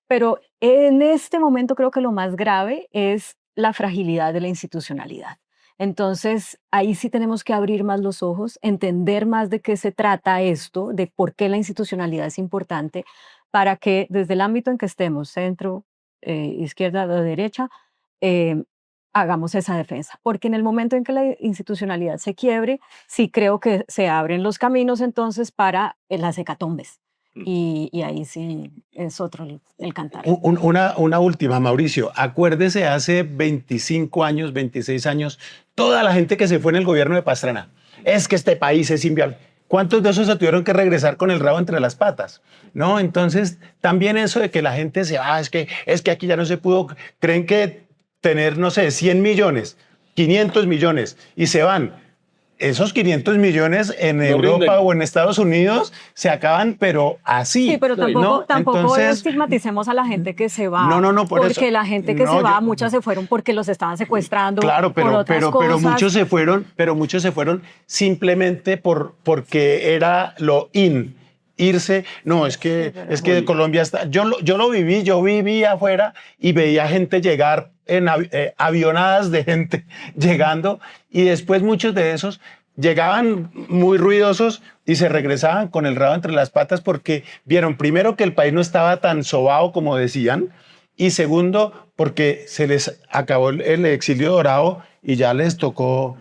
Speaker 2: Pero en este momento creo que lo más grave es la fragilidad de la institucionalidad. Entonces, ahí sí tenemos que abrir más los ojos, entender más de qué se trata esto, de por qué la institucionalidad es importante, para que desde el ámbito en que estemos, centro, izquierda o derecha, eh, hagamos esa defensa. Porque en el momento en que la institucionalidad se quiebre, sí creo que se abren los caminos entonces para las hecatombes. Y ahí sí es otro el cantar.
Speaker 3: Una última, Mauricio. Acuérdese, hace 25 años, 26 años, toda la gente que se fue en el gobierno de Pastrana. Es que este país es inviable. ¿Cuántos de esos se tuvieron que regresar con el rabo entre las patas? ¿No? Entonces, también eso de que la gente se va, es que aquí ya no se pudo, creen que tener, no sé, 100 millones, 500 millones y se van. Esos 500 millones en Europa o en Estados Unidos se acaban, pero así.
Speaker 2: Sí, pero tampoco
Speaker 3: Entonces,
Speaker 2: estigmaticemos a la gente que se va.
Speaker 3: No, por
Speaker 2: porque
Speaker 3: eso.
Speaker 2: La gente que se va, muchas se fueron porque los estaban secuestrando.
Speaker 3: Claro, pero muchos se fueron simplemente porque era lo irse. No, es que Colombia está. Yo lo viví, yo vivía afuera y veía gente llegar en avionadas de gente llegando, y después muchos de esos llegaban muy ruidosos y se regresaban con el rabo entre las patas porque vieron primero que el país no estaba tan sobao como decían, y segundo porque se les acabó el exilio dorado y ya les tocó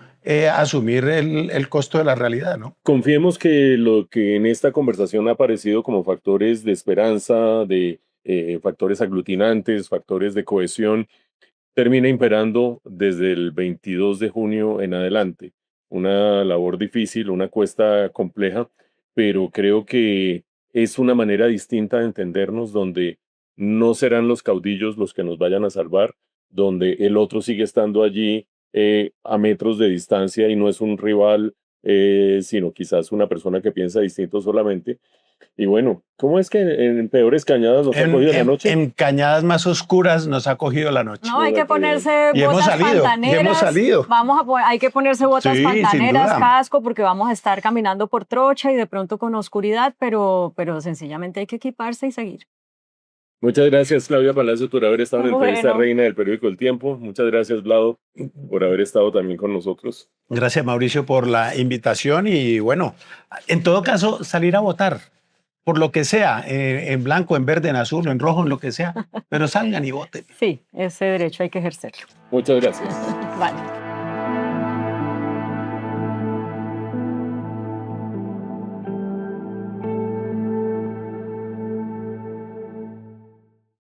Speaker 3: asumir el costo de la realidad, ¿no?
Speaker 1: Confiemos que lo que en esta conversación ha aparecido como factores de esperanza, de factores aglutinantes, factores de cohesión, termina imperando desde el 22 de junio en adelante. Una labor difícil, una cuesta compleja, pero creo que es una manera distinta de entendernos donde no serán los caudillos los que nos vayan a salvar, donde el otro sigue estando allí a metros de distancia y no es un rival, sino quizás una persona que piensa distinto solamente. Y bueno, ¿cómo es que en peores cañadas nos ha cogido la noche?
Speaker 3: En cañadas más oscuras nos ha cogido la noche.
Speaker 2: No, hay que ponerse
Speaker 3: y
Speaker 2: botas pantaneras.
Speaker 3: Y hemos salido.
Speaker 2: Hay que ponerse botas pantaneras, casco, porque vamos a estar caminando por trocha y de pronto con oscuridad, pero sencillamente hay que equiparse y seguir.
Speaker 1: Muchas gracias, Claudia Palacio, por haber estado en la entrevista reina del periódico El Tiempo. Muchas gracias, Vlado, por haber estado también con nosotros.
Speaker 3: Gracias, Mauricio, por la invitación y bueno, en todo caso, salir a votar. Por lo que sea, en blanco, en verde, en azul, en rojo, en lo que sea, pero salgan y voten.
Speaker 2: Sí, ese derecho hay que ejercerlo.
Speaker 1: Muchas gracias.
Speaker 2: Vale.